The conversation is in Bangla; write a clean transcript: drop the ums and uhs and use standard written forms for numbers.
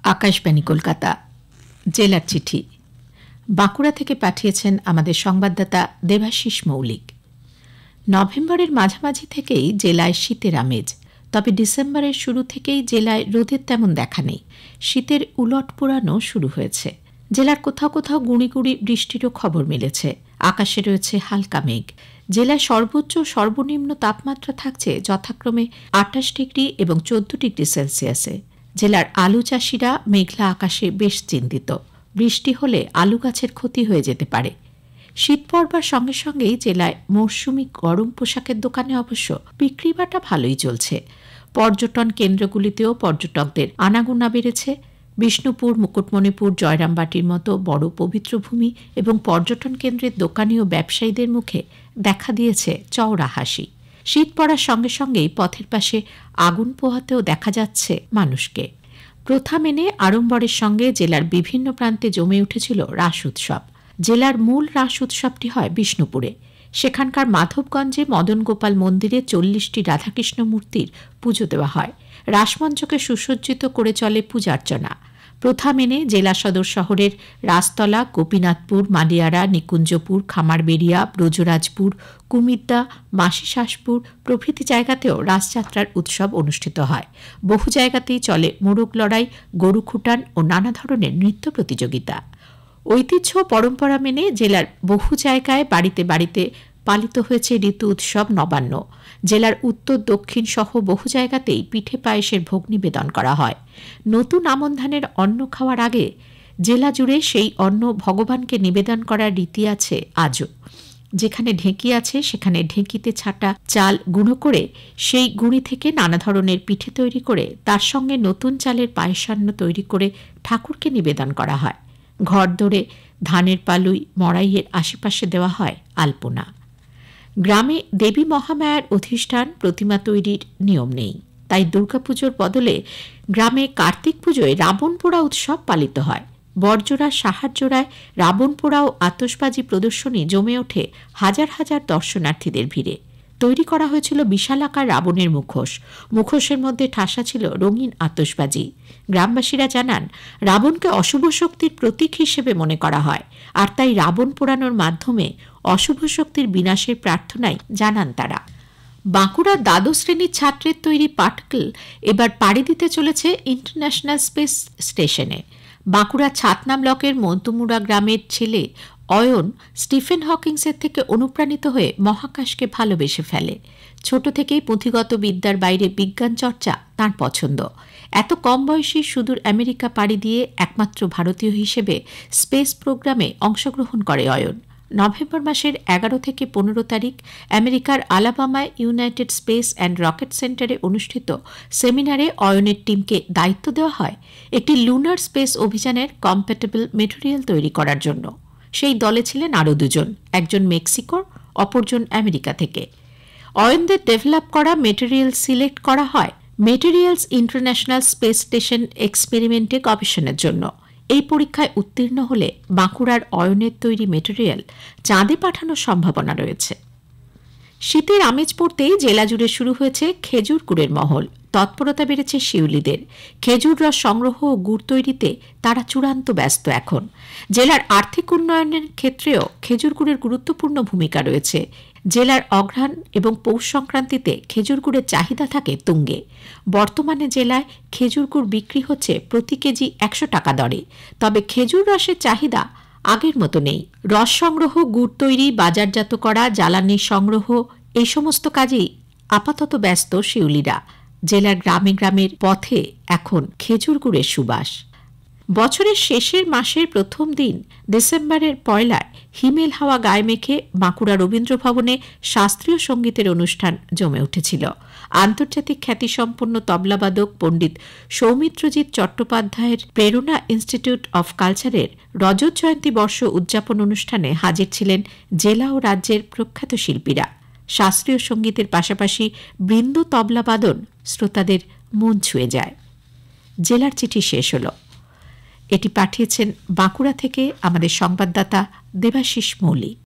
আকাশবাণী কলকাতা জেলার চিঠি বাঁকুড়া থেকে পাঠিয়েছেন আমাদের সংবাদদাতা দেবাশিস মৌলিক। নভেম্বরের মাঝামাঝি থেকেই জেলায় শীতের আমেজ, তবে ডিসেম্বরের শুরু থেকেই জেলায় রোদের তেমন দেখা নেই। শীতের উলট পোড়ানো শুরু হয়েছে। জেলার কোথাও কোথাও গুঁড়ি গুঁড়ি বৃষ্টিরও খবর মিলেছে। আকাশে রয়েছে হালকা মেঘ। জেলায় সর্বোচ্চ সর্বনিম্ন তাপমাত্রা থাকছে যথাক্রমে ২৮ ডিগ্রি এবং ১৪ ডিগ্রি সেলসিয়াসে। জেলার আলু চাষিরা মেঘলা আকাশে বেশ চিন্তিত। বৃষ্টি হলে আলু গাছের ক্ষতি হয়ে যেতে পারে। শীত পড়বার সঙ্গে সঙ্গেই জেলায় মৌসুমি গরম পোশাকের দোকানে অবশ্য বিক্রিবাটা ভালোই চলছে। পর্যটন কেন্দ্রগুলিতেও পর্যটকদের আনাগোনা বেড়েছে। বিষ্ণুপুর, মুকুটমণিপুর, জয়রামবাটির মতো বড় পবিত্র ভূমি এবং পর্যটন কেন্দ্রের দোকানি ও ব্যবসায়ীদের মুখে দেখা দিয়েছে চওড়া হাসি। শীত পড়ার সঙ্গে সঙ্গেই পথের পাশে আগুন পোহাতেও দেখা যাচ্ছে মানুষকে। প্রথা মেনে আড়ম্বরের সঙ্গে জেলার বিভিন্ন প্রান্তে জমে উঠেছিল রাস উৎসব। জেলার মূল রাস উৎসবটি হয় বিষ্ণুপুরে। সেখানকার মাধবগঞ্জে মদন গোপাল মন্দিরে ৪০টি রাধাকৃষ্ণ মূর্তির পুজো দেওয়া হয়। রাসমঞ্চকে সুসজ্জিত করে চলে পূজার্চনা। প্রথা মেনে জেলা সদর শহরের রাজতলা, গোপীনাথপুর, মালিয়ারা, নিকুঞ্জপুর, খামারবেড়িয়া, ব্রজরাজপুর, কুমিদ্দা, মাসিশাসপুর প্রভৃতি জায়গাতেও রাসযাত্রার উৎসব অনুষ্ঠিত হয়। বহু জায়গাতেই চলে মোরগ লড়াই, গরু খুটান ও নানা ধরনের নৃত্য প্রতিযোগিতা। ঐতিহ্য পরম্পরা মেনে জেলার বহু জায়গায় বাড়িতে বাড়িতে পালিত হয়েছে ঋতু উৎসব নবান্ন। জেলার উত্তর দক্ষিণ সহ বহু জায়গাতেই পিঠে পায়েসের ভোগ নিবেদন করা হয়। নতুন আমন ধানের অন্ন খাওয়ার আগে জেলা জুড়ে সেই অন্ন ভগবানকে নিবেদন করার রীতি আছে আজও। যেখানে ঢেঁকি আছে সেখানে ঢেঁকিতে ছাটা চাল গুঁড়ো করে সেই গুঁড়ি থেকে নানা ধরনের পিঠে তৈরি করে তার সঙ্গে নতুন চালের পায়েসান্ন তৈরি করে ঠাকুরকে নিবেদন করা হয়। ঘর দোরে ধানের পালুই মড়াইয়ের আশেপাশে দেওয়া হয় আলপনা। গ্রামে দেবী মহামায়ার অধিষ্ঠান প্রতিমা তৈরির নিয়ম নেই, তাই দুর্গাপুজোর বদলে গ্রামে কার্তিক পুজোয় রাবণ পোড়া উৎসব পালিত হয়। বড়জোড়া, সাহারজোড়ায় রাবণ পোড়া ও আতশবাজি প্রদর্শনী জমে ওঠে হাজার হাজার দর্শনার্থীদের ভিড়ে। তৈরি করা হয়েছিল বিশালাকার রাবণের মুখোশ। মুখোশের মধ্যে ঠাসা ছিল রঙিন আতশবাজি। গ্রামবাসীরা জানান, রাবণকে অশুভ শক্তির প্রতীক হিসেবে মনে করা হয়, আর তাই রাবণ পোড়ানোর মাধ্যমে অশুভ শক্তির বিনাশের প্রার্থনাই জানান তারা। বাঁকুড়ার দ্বাদশ শ্রেণীর ছাত্রের তৈরি পার্টিকেল এবার পাড়ি দিতে চলেছে ইন্টারন্যাশনাল স্পেস স্টেশনে। বাঁকুড়া ছাতনা ব্লকের মন্তুমুড়া গ্রামের ছেলে অয়ন স্টিফেন হকিংসের থেকে অনুপ্রাণিত হয়ে মহাকাশকে ভালোবেসে ফেলে। ছোট থেকেই পুঁথিগত বিদ্যার বাইরে বিজ্ঞান চর্চা তাঁর পছন্দ। এত কম বয়সী সুদূর আমেরিকা পাড়ি দিয়ে একমাত্র ভারতীয় হিসেবে স্পেস প্রোগ্রামে অংশগ্রহণ করে অয়ন। নভেম্বর মাসের ১১ থেকে ১৫ তারিখ আমেরিকার আলাবামায় ইউনাইটেড স্পেস অ্যান্ড রকেট সেন্টারে অনুষ্ঠিত সেমিনারে অয়নের টিমকে দায়িত্ব দেওয়া হয় একটি লুনার স্পেস অভিযানের কম্প্যাটেবল মেটেরিয়াল তৈরি করার জন্য। সেই দলে ছিলেন আরও দুজন, একজন মেক্সিকোর, অপরজন আমেরিকা থেকে। অয়নদের ডেভেলপ করা মেটেরিয়াল সিলেক্ট করা হয় মেটেরিয়ালস ইন্টারন্যাশনাল স্পেস স্টেশন এক্সপেরিমেন্টে গবেষণার জন্য। এই পরীক্ষায় উত্তীর্ণ হলে বাঁকুড়ার অয়নের তৈরি মেটেরিয়াল চাঁদে পাঠানোর সম্ভাবনা রয়েছে। শীতের আমেজ পড়তেই জেলা জুড়ে শুরু হয়েছে খেজুর গুড়ের মহল। তৎপরতা বেড়েছে শিউলিদের। খেজুর রস সংগ্রহ ও গুড় তৈরিতে তারা চূড়ান্ত ব্যস্ত এখন। জেলার আর্থিক উন্নয়নের ক্ষেত্রেও খেজুর গুড়ের গুরুত্বপূর্ণ ভূমিকা রয়েছে। জেলার অঘ্রাণ এবং পৌষ সংক্রান্তিতে খেজুর গুড়ের চাহিদা থাকে তুঙ্গে। বর্তমানে জেলায় খেজুর গুড় বিক্রি হচ্ছে প্রতি কেজি ১০০ টাকা দরে। তবে খেজুর রসের চাহিদা আগের মতো নেই। রস সংগ্রহ, গুড় তৈরি, বাজারজাত করা, জ্বালানি সংগ্রহ এই সমস্ত কাজেই আপাতত ব্যস্ত শিউলিরা। জেলার গ্রামে গ্রামের পথে এখন খেজুর গুড়ের সুবাস। বছরের শেষের মাসের প্রথম দিন ডিসেম্বরের পয়লায় হিমেল হাওয়া গায়ে মেখে বাঁকুড়া রবীন্দ্র ভবনে শাস্ত্রীয় সঙ্গীতের অনুষ্ঠান জমে উঠেছিল। আন্তর্জাতিক খ্যাতিসম্পন্ন তবলাবাদক পণ্ডিত সৌমিত্রজিৎ চট্টোপাধ্যায়ের প্রেরণা ইনস্টিটিউট অফ কালচারের রজত জয়ন্তী বর্ষ উদযাপন অনুষ্ঠানে হাজির ছিলেন জেলা ও রাজ্যের প্রখ্যাত শিল্পীরা। শাস্ত্রীয় সঙ্গীতের পাশাপাশি বৃন্দ তবলাবাদন শ্রোতাদের মন ছুঁয়ে যায়। জেলার চিঠি শেষ হল। এটি পাঠিয়েছেন বাঁকুড়া থেকে আমাদের সংবাদদাতা দেবাশিস মৌলিক।